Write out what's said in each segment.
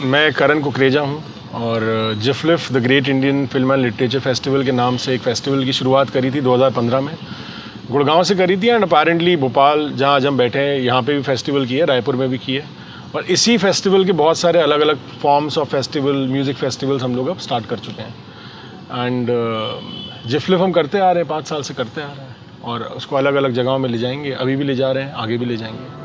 मैं करण कुकरेजा हूँ और GIFLIF the great Indian film and literature festival के नाम से एक फेस्टिवल की शुरुआत करी थी 2015 में। गुड़गांव से करी थी एंड अपेरेंटली भोपाल, जहाँ आज हम बैठे हैं, यहाँ पे भी फेस्टिवल किए, रायपुर में भी किए। और इसी फेस्टिवल के बहुत सारे अलग अलग forms of festival, music festivals हम लोग अब स्टार्ट कर चुके हैं। एंड जिफलिफ हम करते आ रहे हैं, 5 साल से करते आ रहे हैं और उसको अलग अलग जगहों में ले जाएंगे। अभी भी ले जा रहे हैं, आगे भी ले जाएंगे।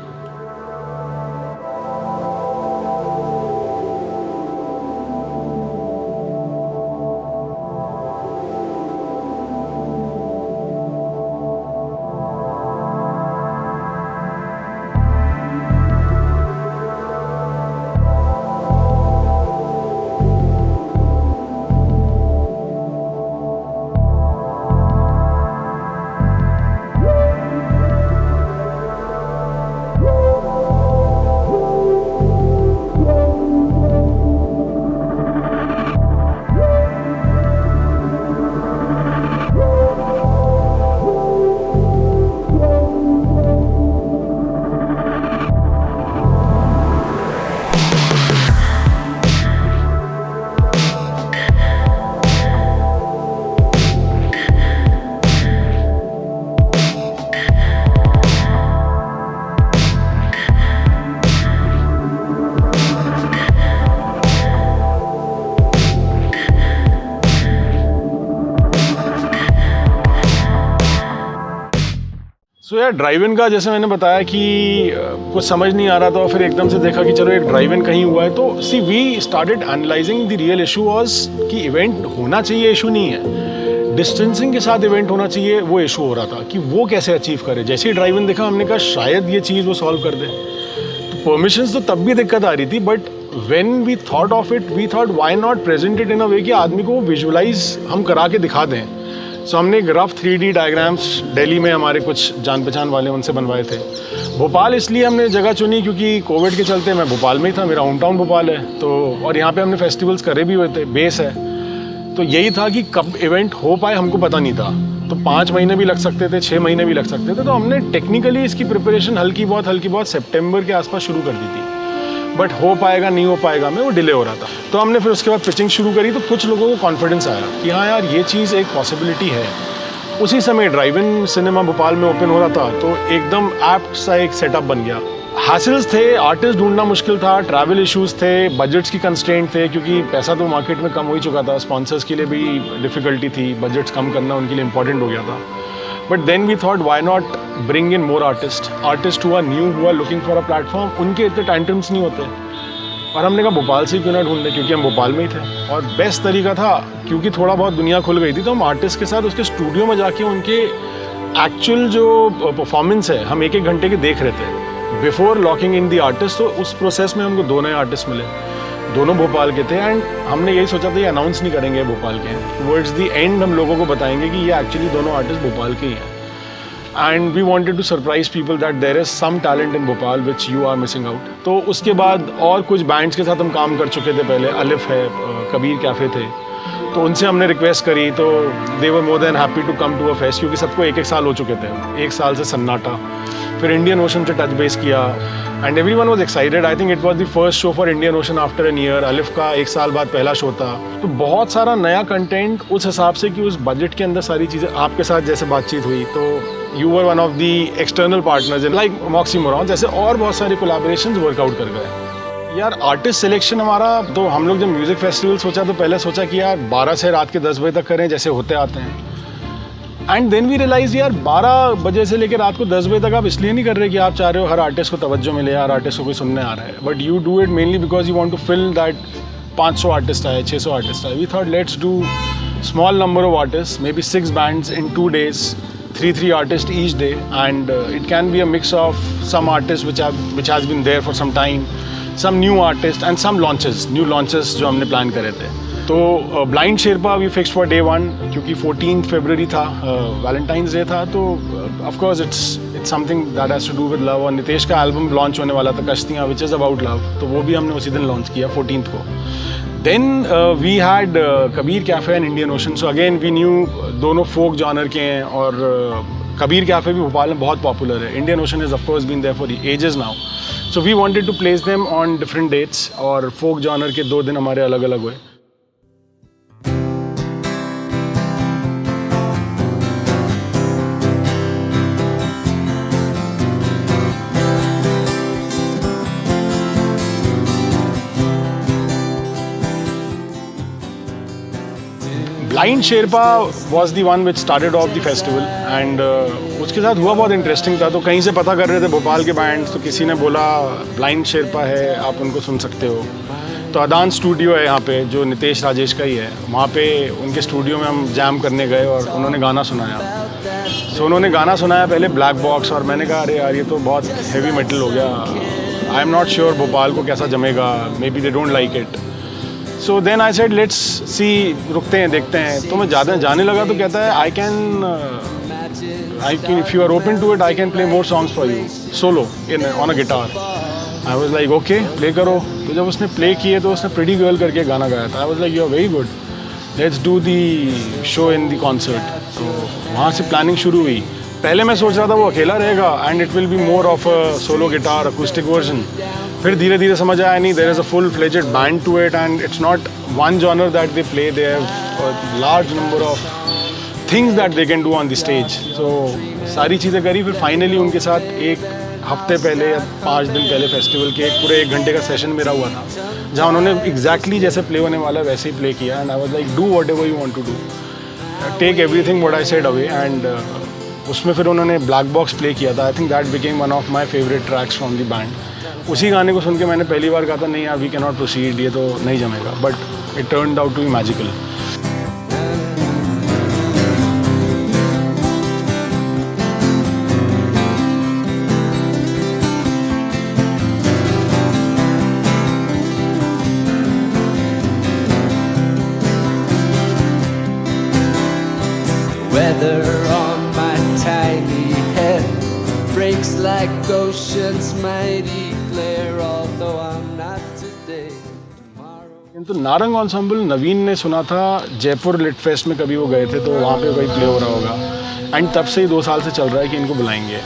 सो यार ड्राइव इन का जैसे मैंने बताया कि कुछ समझ नहीं आ रहा था और फिर एकदम से देखा कि चलो एक ड्राइव इन कहीं हुआ है। तो see we started analyzing the real issue was कि इवेंट होना चाहिए, इशू नहीं है, डिस्टेंसिंग के साथ इवेंट होना चाहिए, वो इशू हो रहा था कि वो कैसे अचीव करे। जैसे ही ड्राइव इन देखा हमने कहा शायद ये चीज़ वो सॉल्व कर दे। तो परमिशंस तो तब भी दिक्कत आ रही थी, but when we thought of it we thought why not present it in a way कि आदमी को विजुअलाइज हम करा के दिखा दें। सो हमने एक रफ 3D डायग्राम्स दिल्ली में हमारे कुछ जान पहचान वाले उनसे बनवाए थे। भोपाल इसलिए हमने जगह चुनी क्योंकि कोविड के चलते मैं भोपाल में ही था, मेरा होम टाउन भोपाल है। तो और यहाँ पे हमने फेस्टिवल्स करे भी हुए थे, बेस है। तो यही था कि कब इवेंट हो पाए हमको पता नहीं था। तो 5 महीने भी लग सकते थे, 6 महीने भी लग सकते थे। तो हमने टेक्निकली इसकी प्रिपरेशन हल्की बहुत सितंबर के आसपास शुरू कर दी थी, बट हो पाएगा नहीं हो पाएगा में वो डिले हो रहा था। तो हमने फिर उसके बाद पिचिंग शुरू करी। तो कुछ लोगों को कॉन्फिडेंस आया कि हाँ यार ये चीज़ एक पॉसिबिलिटी है। उसी समय ड्राइव इन सिनेमा भोपाल में ओपन हो रहा था, तो एकदम एप्ट सा एक सेटअप बन गया। हासिल्स थे, आर्टिस्ट ढूंढना मुश्किल था, ट्रैवल इश्यूज थे, बजट्स की कंस्ट्रेंट थे क्योंकि पैसा तो मार्केट में कम हो ही चुका था। स्पॉन्सर्स के लिए भी डिफ़िकल्टी थी, बजट्स कम करना उनके लिए इंपॉर्टेंट हो गया था। But then we thought why not bring in more artist who are new, who are looking for a platform. उनके इतने टैंट्रम्स नहीं होते और हमने कहा भोपाल से क्यों ना ढूंढ लें, क्योंकि हम भोपाल में ही थे। और बेस्ट तरीका था क्योंकि थोड़ा बहुत दुनिया खुल गई थी, तो हम आर्टिस्ट के साथ उसके स्टूडियो में जाके उनके एक्चुअल जो परफॉर्मेंस है हम 1-1 घंटे के देख रहे थे before locking in the artist. तो उस प्रोसेस में हमको 2 नए आर्टिस्ट मिले, दोनों भोपाल के थे। एंड हमने यही सोचा था ये अनाउंस नहीं करेंगे भोपाल के, टुवर्ड्स द एंड हम लोगों को बताएंगे कि ये एक्चुअली दोनों आर्टिस्ट भोपाल के ही हैं। And we wanted to surprise people that there is some talent in Bhopal which you are missing out. तो उसके बाद और कुछ बैंड्स के साथ हम काम कर चुके थे पहले, अलिफ है, कबीर कैफ़े थे, तो उनसे हमने रिक्वेस्ट करी। तो they were more than happy to come to a fest, क्योंकि सबको 1-1 साल हो चुके थे, 1 साल से सन्नाटा। फिर इंडियन ओशन से टच बेस किया and everyone was excited. I think it was the first show for Indian Ocean after an year. Alif का 1 साल बाद पहला शो था। तो बहुत सारा नया कंटेंट उस हिसाब से कि उस बजट के अंदर सारी चीज़ें। आपके साथ जैसे बातचीत हुई तो you were one of the external partners in like Moxie moron, जैसे और बहुत सारे कोलैबोरेशंस वर्कआउट कर गए। यार आर्टिस्ट सिलेक्शन हमारा, तो हम लोग जब म्यूज़िक फेस्टिवल सोचा तो पहले सोचा कि यार 12 से रात के 10 बजे तक करें जैसे होते आते हैं। एंड देन वी रियलाइज यार 12 बजे से लेकर रात को 10 बजे तक आप इसलिए नहीं कर रहे कि आप चाह रहे हो हर आर्टिस्ट को तवज्जो मिले, हर आर्टिस्ट को कोई सुनने आ रहा है, but you do it mainly because you want to fill that 500 artist आए, 600 आर्टिस्ट आए। We thought let's do small number of artist, maybe 6 bands in 2 days, 3 artists each day, and it can be a mix of some artists which has been there for some time, some new artists and some new launches जो हमने plan करे थे। तो Blind Sherpa we fixed for day 1 क्योंकि 14 फरवरी था, Valentine's Day था। तो of course it's something that has to do with love. और नितेश का एल्बम लॉन्च होने वाला था Kashtiyan, which is about love, तो वो भी हमने उसी दिन लॉन्च किया 14th को। Then we had Kabir Cafe and Indian Ocean. So again we knew दोनों फोक जॉनर के हैं और कबीर कैफ़े भी भोपाल में बहुत पॉपुलर है. Indian Ocean is of course been there for ages now. So we wanted to place them on different dates और folk genre के 2 दिन हमारे अलग अलग हुए. Blind Sherpa was the one which started off the festival and उसके साथ हुआ बहुत इंटरेस्टिंग था. तो कहीं से पता कर रहे थे भोपाल के बैंड्स, तो किसी ने बोला ब्लाइंड शेरपा है, आप उनको सुन सकते हो. तो अदान स्टूडियो है यहाँ पे जो नितेश राजेश का ही है. वहाँ पे उनके स्टूडियो में हम जैम करने गए और उन्होंने गाना सुनाया. तो उन्होंने गाना सुनाया पहले ब्लैक बॉक्स, और मैंने कहा अरे यार ये तो बहुत हैवी मेटल हो गया. I am not sure Bhopal को कैसा जमेगा, maybe they don't like it. So then I said let's see, रुकते हैं देखते हैं. तो मैं ज़्यादा जाने लगा तो कहता है I can if you are open to it I can play more songs for you solo in on a guitar. I was like okay play करो. तो जब उसने प्ले किए तो उसने प्रिटी गर्ल करके गाना गाया था. I was like you are very good, let's do the show in the concert. तो वहाँ से प्लानिंग शुरू हुई. पहले मैं सोच रहा था वो अकेला रहेगा and it will be more of a solo guitar acoustic version. फिर धीरे धीरे समझ आया नहीं, there is a full fledged band to it and it's not one genre that they play, they have large number of things that they can do on the stage. तो सारी चीज़ें करी. फिर फाइनली उनके साथ एक हफ्ते पहले या 5 दिन पहले फेस्टिवल के एक पूरे 1 घंटे का सेशन मेरा हुआ था, जहाँ उन्होंने एग्जैक्टली जैसे प्ले होने वाला वैसे ही प्ले किया. And I was like do whatever you want to do, take everything what I said away. And उसमें फिर उन्होंने ब्लैक बॉक्स प्ले किया था. I think that became one of my favourite tracks from the band. उसी गाने को सुन के मैंने पहली बार कहा था नहीं यार वी कैन नॉट प्रोसीड, ये तो नहीं जमेगा. But it turned out to be magical. Weather on my tiny head breaks like oceans mighty clear, although I'm not today, tomorrow. किंतु नारंग एंसेम्बल नवीन ने सुना था जयपुर लिट फेस्ट में, कभी वो गए थे तो वहाँ पे कोई प्ले हो रहा होगा. एंड तब से ही 2 साल से चल रहा है कि इनको बुलाएंगे.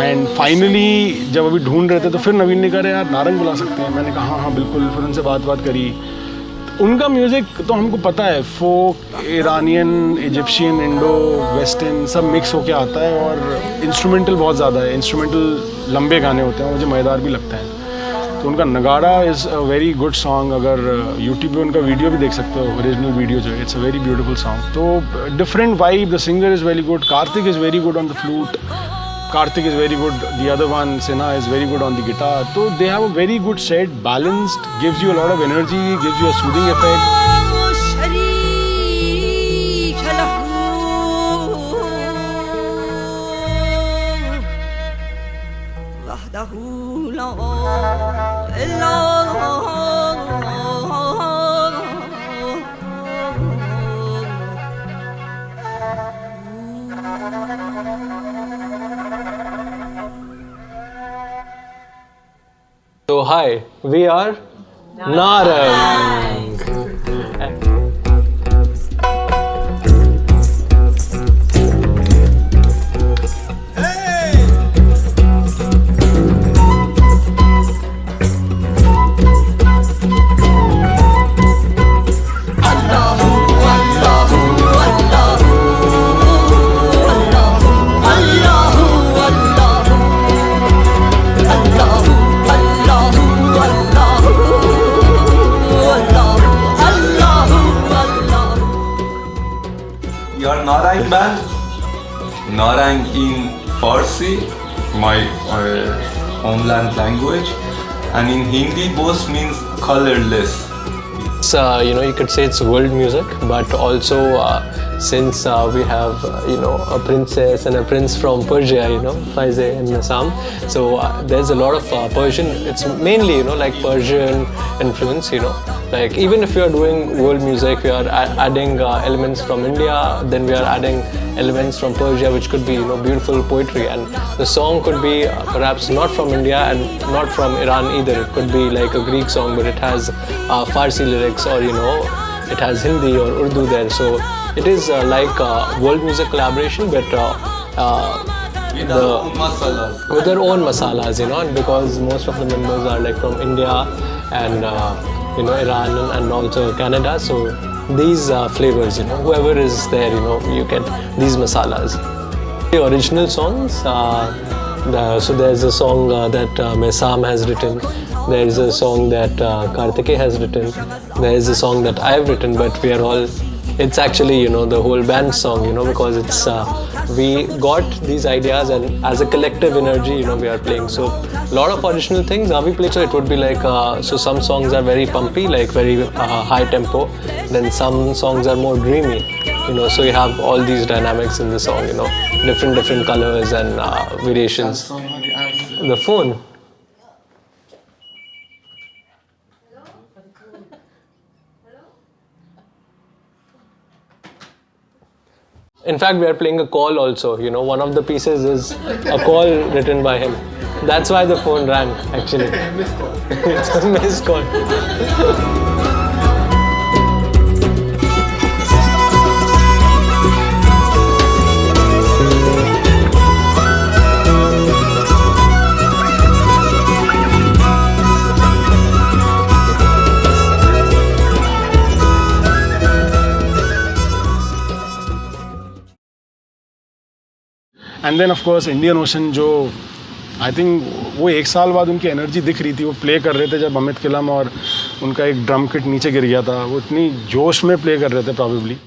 एंड फाइनली जब अभी ढूंढ रहे थे तो फिर नवीन ने कहा यार नारंग बुला सकते हैं. मैंने कहा हाँ बिल्कुल. फिर उनसे बात करी. उनका म्यूज़िक तो हमको पता है, फोक, इरानियन, इजिप्शियन, इंडो वेस्टर्न सब मिक्स होके आता है. और इंस्ट्रूमेंटल बहुत ज़्यादा है. इंस्ट्रूमेंटल लंबे गाने होते हैं, मुझे मज़ेदार भी लगता है. तो उनका नगाड़ा is a very good song. अगर यूट्यूब पे उनका वीडियो भी देख सकते हो, ओरिजिनल वीडियो जो है, it's a very beautiful song. तो different vibe. The singer is very good. Karthik is very good on the flute. Karthik is very good. The other one, Sinha, is very good on the guitar. So they have a very good set, balanced, gives you a lot of energy, gives you a soothing effect. So hi, we are Narang. Your Narang band, Narang in Farsi, my homeland language, and in Hindi both means colorless. It's, you could say it's world music, but also since we have a princess and a prince from Persia, Faize and Nassam, so there's a lot of Persian. It's mainly like Persian influence. Like even if we are doing world music, we are adding elements from India, then we are adding elements from Persia, which could be beautiful poetry, and the song could be perhaps not from India and not from Iran either. It could be like a Greek song, but it has Farsi lyrics, or it has Hindi or Urdu there. So it is like a world music collaboration, but Masalas. with their own masalas, you know, and because most of the members are like from India and you know, Iran and also Canada, so these flavors, you know, whoever is there, you know, you get these masalas. The original songs, so there's a song that Mesam has written, there's a song that Karthike has written, there's a song that I've written, but we are all, it's actually, you know, the whole band song, you know, because it's we got these ideas and as a collective energy, you know, we are playing. So a lot of original things are we playing. So it would be like, so some songs are very pumpy, like very high tempo, then some songs are more dreamy, you know, so you have all these dynamics in the song, you know, different colors and variations. The phone. In fact, we are playing a call also. You know, one of the pieces is a call written by him. That's why the phone rang, actually. It's a missed call. And then of course Indian Ocean, जो I think वो 1 साल बाद उनकी energy दिख रही थी, वो play कर रहे थे जब अमित किलम और उनका एक ड्रम किट नीचे गिर गया था, वो इतनी जोश में प्ले कर रहे थे probably.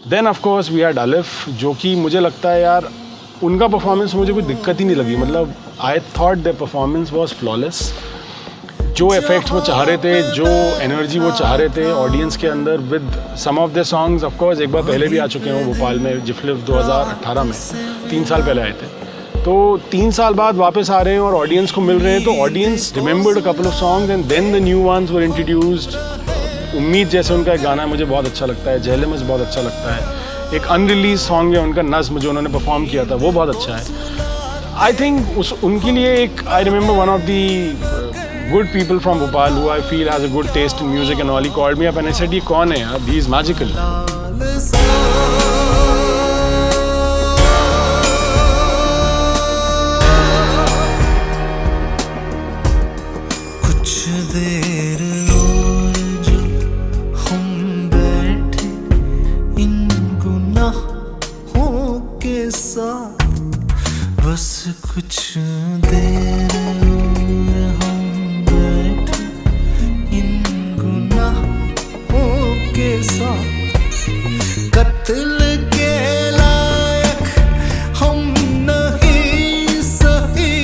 Then of course we had Alif, जो कि मुझे लगता है यार उनका परफॉर्मेंस मुझे कोई दिक्कत ही नहीं लगी. मतलब I thought the performance was flawless. जो इफेक्ट्स वो चाह रहे थे, जो एनर्जी वो चाह रहे थे ऑडियंस के अंदर with some of the songs. Of course एक बार पहले भी आ चुके हैं वो भोपाल में, जिफलिफ 2018 में, 3 साल पहले आए थे. तो 3 साल बाद वापस आ रहे हैं और ऑडियंस को मिल रहे हैं, तो audience remembered a couple of songs and then the new ones were introduced. उम्मीद जैसे उनका एक गाना है मुझे बहुत अच्छा लगता है, जहलमस बहुत अच्छा लगता है. एक अनरिलीज सॉन्ग है उनका नज़्म जो उन्होंने परफॉर्म किया था वो बहुत अच्छा है. I think उनके लिए एक I remember one of the good people from Bhopal who I feel has a good taste in music and all. He called me up and I said, "ये कौन है यार? He is magical." कुछ देर और जो हम बैठे इन गुनाहों के साथ, बस कुछ देर और हम बैठे इन गुनाहों के साथ, कत्ल के लायक हम नहीं सही,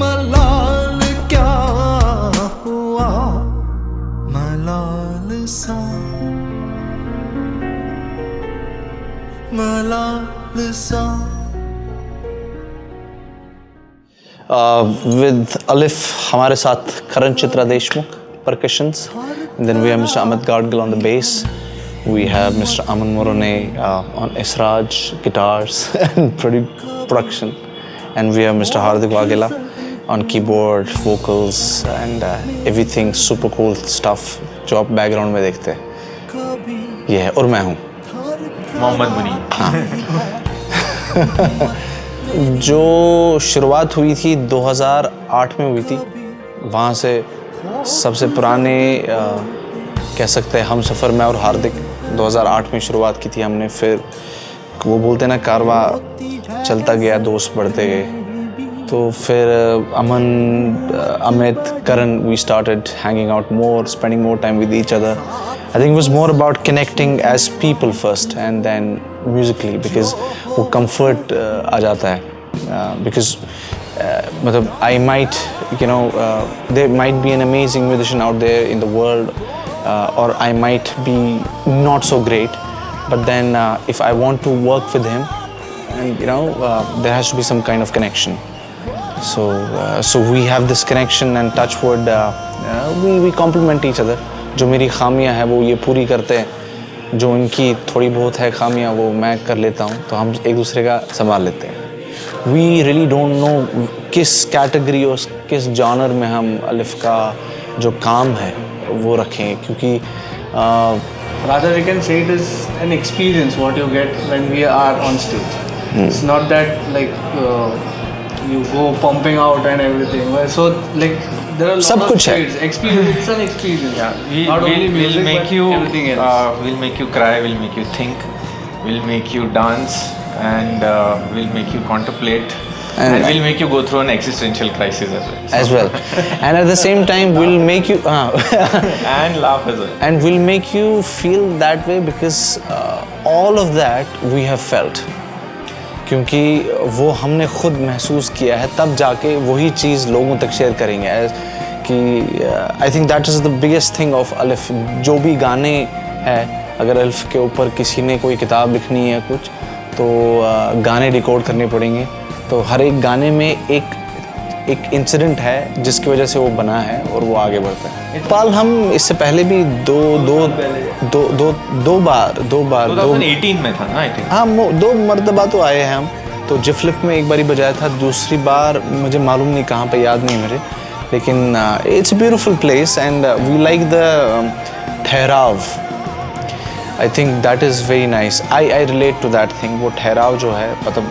मलाल क्या हुआ मलाल सा, मलाल सा. With Alif हमारे साथ करण Chitra Deshmukh percussions, and then we have Mr. Amit Gadgil on the bass, we have Mr. Aman Morone on Esraj guitars and production, and we have Mr. Hardik Wagela on keyboard, vocals and everything super cool stuff जो आप background में देखते हैं. ये है और मैं हूँ मोहम्मद मुनीर. जो शुरुआत हुई थी 2008 में हुई थी, वहाँ से सबसे पुराने कह सकते हैं हम सफ़र में और हार्दिक 2008 में शुरुआत की थी हमने. फिर वो बोलते ना कारवा चलता गया, दोस्त बढ़ते गए, तो फिर अमन, अमित, करण, we started hanging out more, spending more time with each other. I think it was more about connecting as people first and then musically, because वो comfort आ जाता है. Because मतलब I might, you know, there might be an amazing musician out there in the world, or I might be not so great, but then if I want to work with him, and you know, there has to be some kind of connection. So we have this connection, and touch wood, we complement each other. जो मेरी खामियां हैं वो ये पूरी करते हैं, जो उनकी थोड़ी बहुत है खामियां वो मैं कर लेता हूँ, तो हम एक दूसरे का संभाल लेते हैं. We really don't know किस कैटेगरी और किस जॉनर में हम अलिफ का जो काम है वो रखें, क्योंकि Rather, we can say it is an experience what you get when we are on stage. It's not that like you go pumping out and everything. So like there are a lot सब of कुछ है. shades. Experience, it's an experience. Not only We'll music, make but you everything else. we'll make you cry, we'll make you think, we'll make you dance, and we'll make you contemplate, and we'll make you go through an existential crisis as well. And at the same time we'll make you And laugh as well. and we'll make you feel that way, because all of that we have felt, क्योंकि वो हमने खुद महसूस किया है, तब जाके वही चीज़ लोगों तक शेयर करेंगे. कि आई think that is the biggest thing of अलिफ. जो भी गाने हैं, अगर अलिफ के ऊपर किसी ने कोई किताब लिखनी है कुछ, तो गाने रिकॉर्ड करने पड़ेंगे, तो हर एक गाने में एक इंसिडेंट है जिसकी वजह से वो बना है और वो आगे बढ़ता है. पाल हम इससे पहले भी दो बार 2018 में था ना, आई थिंक. हाँ, 2 मरतबा तो आए हैं हम. तो जिफलिफ में एक बारी बजाया था, दूसरी बार मुझे मालूम नहीं कहाँ पे, याद नहीं मेरे, लेकिन it's a beautiful place and we like the ठहराव. I think that is very nice. I relate to that thing. वो ठहराव जो है, मतलब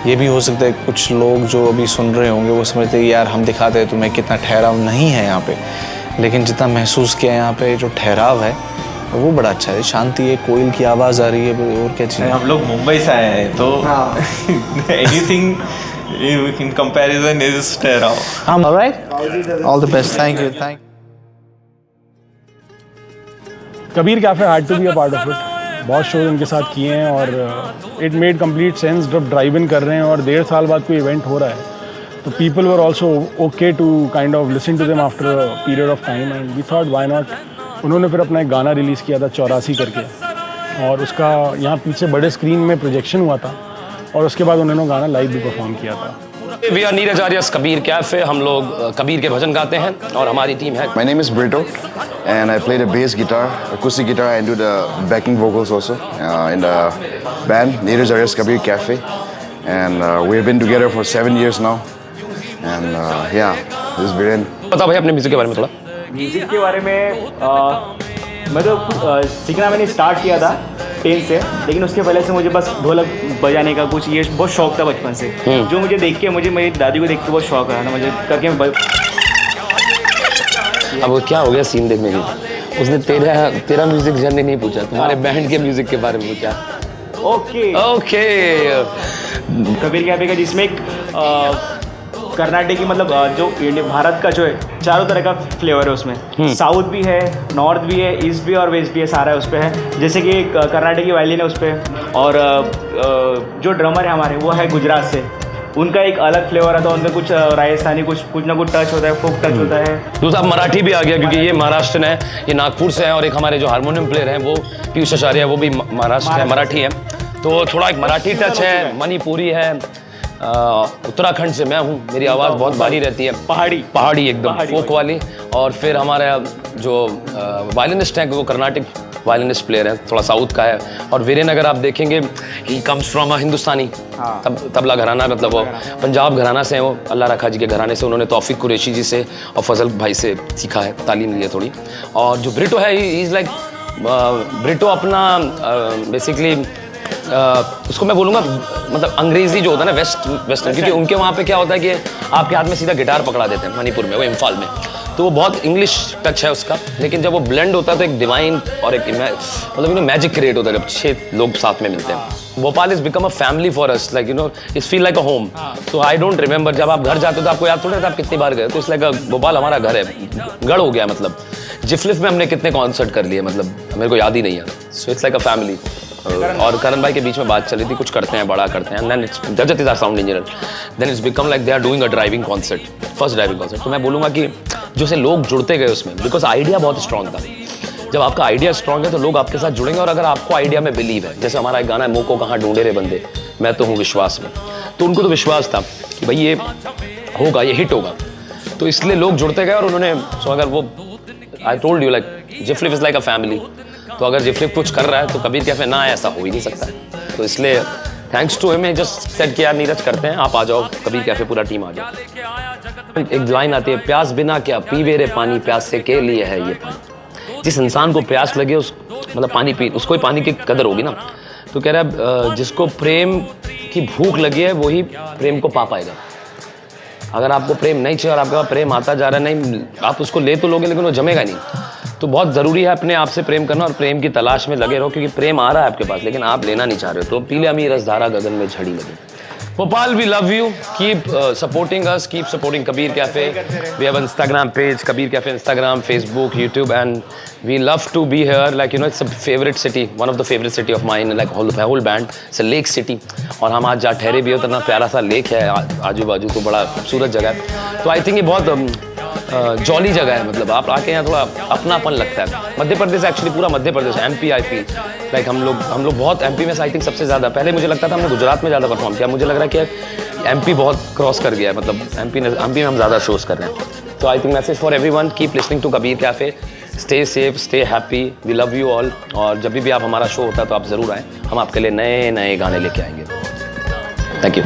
ये भी हो सकता है कुछ लोग जो अभी सुन रहे होंगे वो समझते हैं यार हम दिखाते हैं तुम्हें कितना ठहराव नहीं है यहाँ पे, लेकिन जितना महसूस किया यहाँ पे जो ठहराव है वो बड़ा अच्छा है. शांति है, कोयल की आवाज़ आ रही है, और क्या चाहिए. हम लोग मुंबई से आए हैं तो एनीथिंग इन कंपैरिजन इज ठहराव. Alright, all the best. Thank you. Kabir Cafe had to be a part of it. बहुत शोज उनके साथ किए हैं और इट मेड कंप्लीट सेंस. जब ड्राइव इन कर रहे हैं और 1.5 साल बाद कोई इवेंट हो रहा है, तो people were also okay to kind of listen to them after a period of time, and we thought why not. उन्होंने फिर अपना एक गाना रिलीज़ किया था 84 करके, और उसका यहाँ पीछे बड़े स्क्रीन में प्रोजेक्शन हुआ था, और उसके बाद उन्होंने गाना लाइव भी परफॉर्म किया था. We are Neeraj Arya's Kabir Cafe. हम लोग कबीर के भजन गाते हैं और हमारी टीम है. My name is Brito and I play the bass guitar, acoustic guitar, and do the backing vocals also in the band Neeraj Aryas Kabir Cafe. and we've been together for 7 years now. And yeah, this is Viren. बताओ भाई अपने music के बारे में थोड़ा। Music के बारे में मैं तो सीखना मैंने स्टार्ट किया था 10 से, लेकिन उसके पहले से मुझे बस ढोलक बजाने का कुछ ये बहुत शौक था बचपन से, जो मुझे देख के मुझे मेरी दादी को देख के बहुत शौक आया था मुझे करके। अब क्या हो गया सीन देखने की, उसने तेरा म्यूजिक जर्नी नहीं पूछा, तुम्हारे बैंड के म्यूजिक के बारे में पूछा। ओके कबीर कैफे का, जिसमें एक कर्नाटक की मतलब जो भारत का जो है चारों तरह का फ्लेवर है उसमें, साउथ भी है, नॉर्थ भी है, ईस्ट भी और वेस्ट भी है, सारा है उस पर है। जैसे कि कर्नाटक की वायलिन है उस पर, और जो ड्रमर है हमारे वो है गुजरात से, उनका एक अलग फ्लेवर आता है, उनका कुछ राजस्थानी कुछ ना कुछ टच होता है, फोक टच होता है। दूसरा मराठी भी आ गया क्योंकि ये महाराष्ट्र है, ये नागपुर से है, और एक हमारे जो हारमोनियम प्लेयर हैं वो पीयूष आचार्य है, वो भी महाराष्ट्र है, मराठी है, तो थोड़ा एक मराठी टच है, मणिपुरी है। उत्तराखंड से मैं हूँ, मेरी आवाज़ बहुत भारी रहती है, पहाड़ी एकदम फोक वाली। और फिर हमारा जो वायलिनिस्ट हैं वो कर्नाटक वायलिनिस्ट प्लेयर है, थोड़ा साउथ का है। और वीरेन अगर आप देखेंगे ही कम्स फ्रॉम हिंदुस्तानी तबला घराना, मतलब वो पंजाब घराना से हैं, वो अल्लाह रखा जी के घराने से। उन्होंने तौफीक कुरैशी जी से और फजल भाई से सीखा है, तालीम ली है थोड़ी। और जो ब्रिटो है ही इज़ लाइक ब्रिटो अपना बेसिकली उसको मैं बोलूँगा मतलब अंग्रेज़ी जो होता है ना वेस्टर्न, क्योंकि उनके वहाँ पे क्या होता है कि आपके हाथ में सीधा गिटार पकड़ा देते हैं मणिपुर में, वो इम्फाल में, तो वो बहुत इंग्लिश टच है उसका। लेकिन जब वो ब्लेंड होता है तो एक डिवाइन और एक मतलब मैजिक क्रिएट होता है जब 6 लोग साथ में मिलते हैं। Bhopal is become a family for us, like it's feel like a home. तो आई डोंट रिमेंबर, जब आप घर जाते हो तो आपको याद थोड़ा था आप कितनी बार गए, तो इट्स लाइक भोपाल हमारा घर है, गढ़ हो गया। मतलब जिफलिफ में हमने कितने कॉन्सर्ट कर लिए, मतलब मेरे को याद ही नहीं है। So it's like a family. और करण भाई के बीच में बात चली थी, कुछ करते हैं, बड़ा करते हैं, देन इट्स जजत is our sound engineer, then it's become like they are doing a driving concert, first driving concert. तो मैं बोलूँगा कि जो से लोग जुड़ते गए उसमें, बिकॉज आइडिया बहुत स्ट्रॉन्ग था। जब आपका आइडिया स्ट्रॉन्ग है तो लोग आपके साथ जुड़ेंगे, और अगर आपको आइडिया में बिलीव है, जैसे हमारा एक गाना है मोको कहाँ ढूंढे रे बंदे, मैं तो हूँ विश्वास में, तो उनको तो विश्वास था कि भाई ये होगा, ये हिट होगा, तो इसलिए लोग जुड़ते गए। और उन्होंने सो अगर वो I told you like GIFLIF is like a family, तो अगर जिफलिफ कुछ कर रहा है तो कबीर कैफे ना ऐसा हो ही नहीं सकता है। तो इसलिए thanks to him just said कि यार नीरज करते हैं, आप आ जाओ कबीर कैफे, पूरा टीम आ जाओ। एक लाइन आती है, प्यास बिना क्या पीवे रे पानी, प्यास से के लिए है ये पानी। जिस इंसान को प्यास लगे उस मतलब पानी पी, उसको ही पानी की कदर होगी ना। तो कह रहा है जिसको प्रेम की भूख लगी है वही प्रेम को पा पाएगा। अगर आपको प्रेम नहीं चाहिए और आपके पास प्रेम आता जा रहा है, नहीं आप उसको ले तो लोगे लेकिन वो जमेगा नहीं। तो बहुत ज़रूरी है अपने आप से प्रेम करना और प्रेम की तलाश में लगे रहो, क्योंकि प्रेम आ रहा है आपके पास लेकिन आप लेना नहीं चाह रहे हो। तो पीले अमी रसधारा गगन में झड़ी लगे। Bhopal, we love you. Keep supporting us. Keep supporting Kabir Cafe. We have an Instagram page, Kabir Cafe Instagram, Facebook, YouTube, and we love to be here. Like it's a favorite city, one of the favorite city of mine. Like whole band. It's a lake city. और हम आज जहाँ ठहरे भी हो, इतना प्यारा सा लेक है आजू बाजू, तो बड़ा खूबसूरत जगह है। तो आई थिंक ये बहुत जॉली जगह है, मतलब आप आके यहाँ थोड़ा अपनापन लगता है। मध्य प्रदेश एक्चुअली पूरा Madhya Pradesh, MP I feel like हम लोग बहुत MP में आई थिंक सबसे ज़्यादा। पहले मुझे लगता था हमने गुजरात में ज़्यादा परफॉर्म किया, मुझे लग रहा है कि MP बहुत क्रॉस कर गया है, मतलब MP में हम ज़्यादा शोज़ कर रहे हैं। तो I think message for everyone, keep listening to Kabir Cafe, stay safe, stay happy, we love you all. और जब भी आप हमारा शो होता है तो आप ज़रूर आएँ, हम आपके लिए नए नए गाने लेके आएंगे। Thank you.